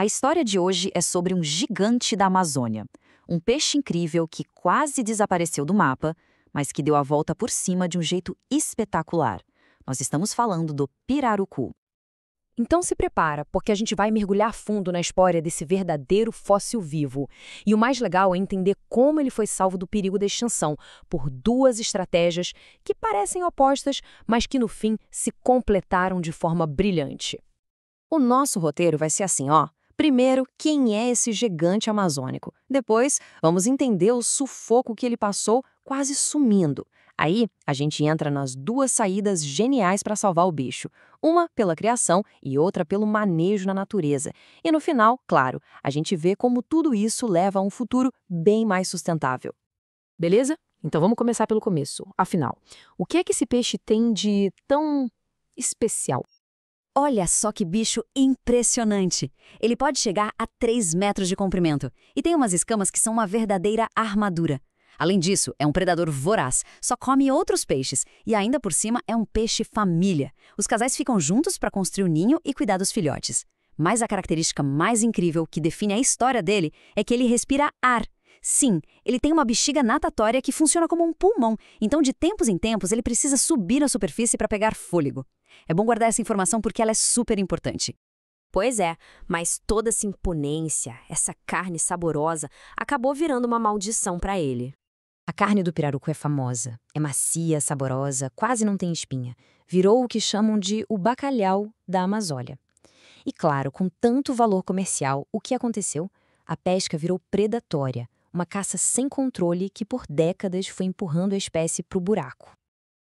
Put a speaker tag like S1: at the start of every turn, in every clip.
S1: A história de hoje é sobre um gigante da Amazônia, um peixe incrível que quase desapareceu do mapa, mas que deu a volta por cima de um jeito espetacular. Nós estamos falando do pirarucu.
S2: Então se prepara, porque a gente vai mergulhar fundo na história desse verdadeiro fóssil vivo. E o mais legal é entender como ele foi salvo do perigo da extinção por duas estratégias que parecem opostas, mas que no fim se completaram de forma brilhante.
S3: O nosso roteiro vai ser assim, ó. Primeiro, quem é esse gigante amazônico? Depois, vamos entender o sufoco que ele passou quase sumindo. Aí, a gente entra nas duas saídas geniais para salvar o bicho. Uma pela criação e outra pelo manejo na natureza. E no final, claro, a gente vê como tudo isso leva a um futuro bem mais sustentável.
S2: Beleza? Então vamos começar pelo começo. Afinal, o que é que esse peixe tem de tão especial?
S1: Olha só que bicho impressionante! Ele pode chegar a 3 metros de comprimento e tem umas escamas que são uma verdadeira armadura. Além disso, é um predador voraz, só come outros peixes e ainda por cima é um peixe família. Os casais ficam juntos para construir o ninho e cuidar dos filhotes. Mas a característica mais incrível que define a história dele é que ele respira ar. Sim, ele tem uma bexiga natatória que funciona como um pulmão, então de tempos em tempos ele precisa subir na superfície para pegar fôlego. É bom guardar essa informação porque ela é super importante.
S4: Pois é, mas toda essa imponência, essa carne saborosa, acabou virando uma maldição para ele.
S3: A carne do pirarucu é famosa, é macia, saborosa, quase não tem espinha. Virou o que chamam de o bacalhau da Amazônia. E claro, com tanto valor comercial, o que aconteceu? A pesca virou predatória, uma caça sem controle que por décadas foi empurrando a espécie para o buraco.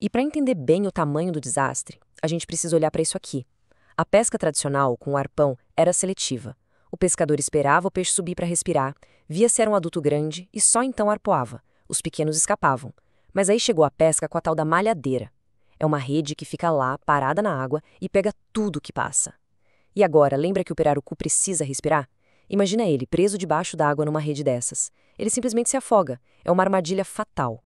S5: E para entender bem o tamanho do desastre, a gente precisa olhar para isso aqui. A pesca tradicional, com o arpão, era seletiva. O pescador esperava o peixe subir para respirar, via se era um adulto grande e só então arpoava. Os pequenos escapavam. Mas aí chegou a pesca com a tal da malhadeira. É uma rede que fica lá, parada na água, e pega tudo que passa. E agora, lembra que o pirarucu precisa respirar? Imagina ele preso debaixo d'água numa rede dessas. Ele simplesmente se afoga. É uma armadilha fatal.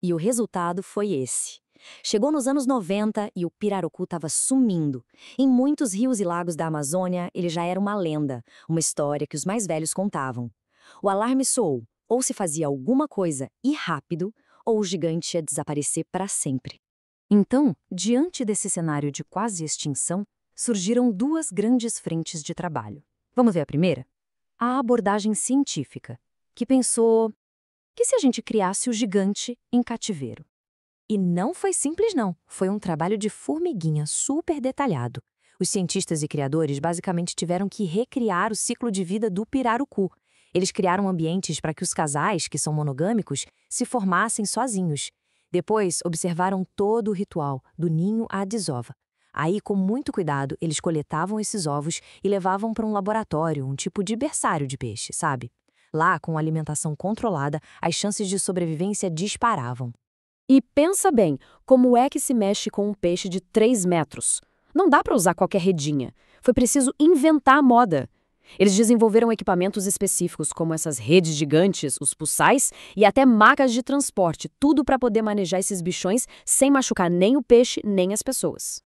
S1: E o resultado foi esse. Chegou nos anos 90 e o pirarucu estava sumindo. Em muitos rios e lagos da Amazônia, ele já era uma lenda, uma história que os mais velhos contavam. O alarme soou, ou se fazia alguma coisa e rápido, ou o gigante ia desaparecer para sempre. Então, diante desse cenário de quase extinção, surgiram duas grandes frentes de trabalho. Vamos ver a primeira? A abordagem científica, que pensou: que se a gente criasse o gigante em cativeiro? E não foi simples não, foi um trabalho de formiguinha super detalhado. Os cientistas e criadores basicamente tiveram que recriar o ciclo de vida do pirarucu. Eles criaram ambientes para que os casais, que são monogâmicos, se formassem sozinhos. Depois, observaram todo o ritual, do ninho à desova. Aí, com muito cuidado, eles coletavam esses ovos e levavam para um laboratório, um tipo de berçário de peixe, sabe? Lá, com alimentação controlada, as chances de sobrevivência disparavam.
S2: E pensa bem, como é que se mexe com um peixe de 3 metros? Não dá para usar qualquer redinha. Foi preciso inventar a moda. Eles desenvolveram equipamentos específicos, como essas redes gigantes, os puçais e até macas de transporte, tudo para poder manejar esses bichões sem machucar nem o peixe nem as pessoas.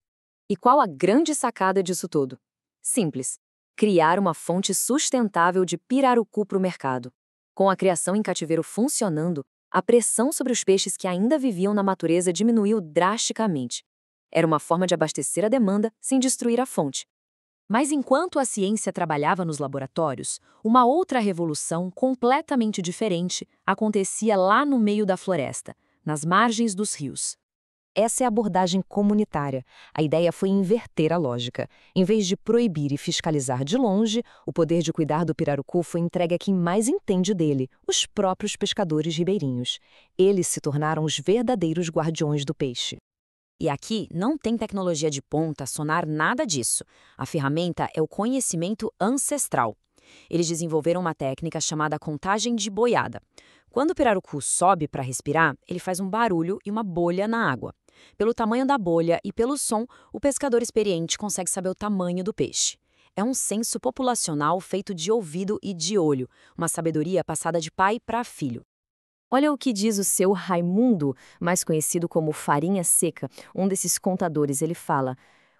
S5: E qual a grande sacada disso tudo? Simples. Criar uma fonte sustentável de pirarucu para o mercado. Com a criação em cativeiro funcionando, a pressão sobre os peixes que ainda viviam na natureza diminuiu drasticamente. Era uma forma de abastecer a demanda sem destruir a fonte.
S1: Mas enquanto a ciência trabalhava nos laboratórios, uma outra revolução completamente diferente acontecia lá no meio da floresta, nas margens dos rios. Essa é a abordagem comunitária. A ideia foi inverter a lógica. Em vez de proibir e fiscalizar de longe, o poder de cuidar do pirarucu foi entregue a quem mais entende dele, os próprios pescadores ribeirinhos. Eles se tornaram os verdadeiros guardiões do peixe. E aqui não tem tecnologia de ponta, sonar, nada disso. A ferramenta é o conhecimento ancestral. Eles desenvolveram uma técnica chamada contagem de boiada. Quando o pirarucu sobe para respirar, ele faz um barulho e uma bolha na água. Pelo tamanho da bolha e pelo som, o pescador experiente consegue saber o tamanho do peixe. É um censo populacional feito de ouvido e de olho, uma sabedoria passada de pai para filho. Olha o que diz o seu Raimundo, mais conhecido como Farinha Seca, um desses contadores. Ele fala: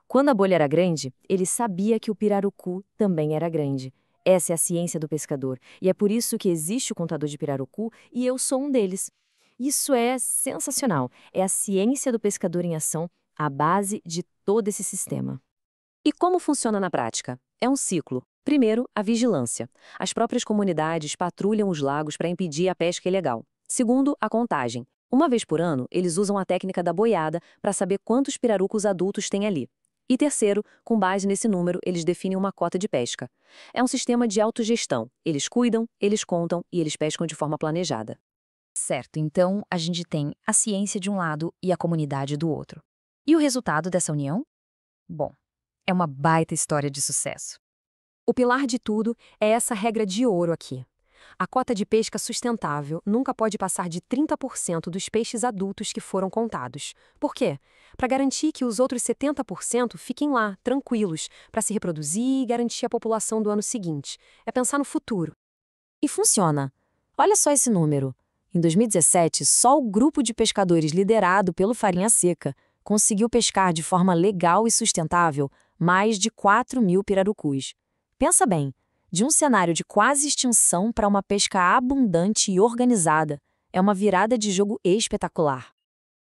S1: quando a bolha era grande, ele sabia que o pirarucu também era grande.
S2: Essa é a ciência do pescador, e é por isso que existe o contador de pirarucu e eu sou um deles. Isso é sensacional. É a ciência do pescador em ação, a base de todo esse sistema.
S5: E como funciona na prática? É um ciclo. Primeiro, a vigilância. As próprias comunidades patrulham os lagos para impedir a pesca ilegal. Segundo, a contagem. Uma vez por ano, eles usam a técnica da boiada para saber quantos pirarucos adultos tem ali. E terceiro, com base nesse número, eles definem uma cota de pesca. É um sistema de autogestão. Eles cuidam, eles contam e eles pescam de forma planejada.
S1: Certo, então a gente tem a ciência de um lado e a comunidade do outro. E o resultado dessa união? Bom, é uma baita história de sucesso.
S4: O pilar de tudo é essa regra de ouro aqui. A cota de pesca sustentável nunca pode passar de 30% dos peixes adultos que foram contados. Por quê? Para garantir que os outros 70% fiquem lá, tranquilos, para se reproduzir e garantir a população do ano seguinte. É pensar no futuro.
S2: E funciona. Olha só esse número. Em 2017, só o grupo de pescadores liderado pelo Farinha Seca conseguiu pescar de forma legal e sustentável mais de 4.000 pirarucus. Pensa bem, de um cenário de quase extinção para uma pesca abundante e organizada. É uma virada de jogo espetacular.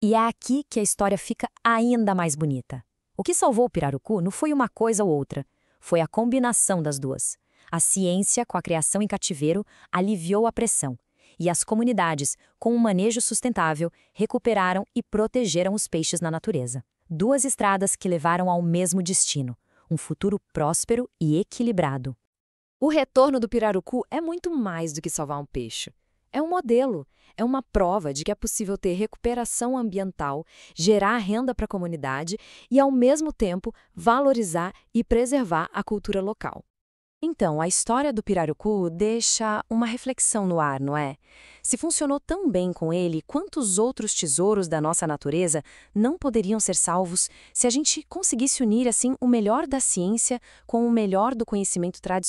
S1: E é aqui que a história fica ainda mais bonita. O que salvou o pirarucu não foi uma coisa ou outra, foi a combinação das duas. A ciência, com a criação em cativeiro, aliviou a pressão. E as comunidades, com um manejo sustentável, recuperaram e protegeram os peixes na natureza. Duas estradas que levaram ao mesmo destino, um futuro próspero e equilibrado.
S2: O retorno do pirarucu é muito mais do que salvar um peixe. É um modelo, é uma prova de que é possível ter recuperação ambiental, gerar renda para a comunidade e, ao mesmo tempo, valorizar e preservar a cultura local.
S5: Então, a história do pirarucu deixa uma reflexão no ar, não é? Se funcionou tão bem com ele, quantos outros tesouros da nossa natureza não poderiam ser salvos se a gente conseguisse unir assim o melhor da ciência com o melhor do conhecimento tradicional?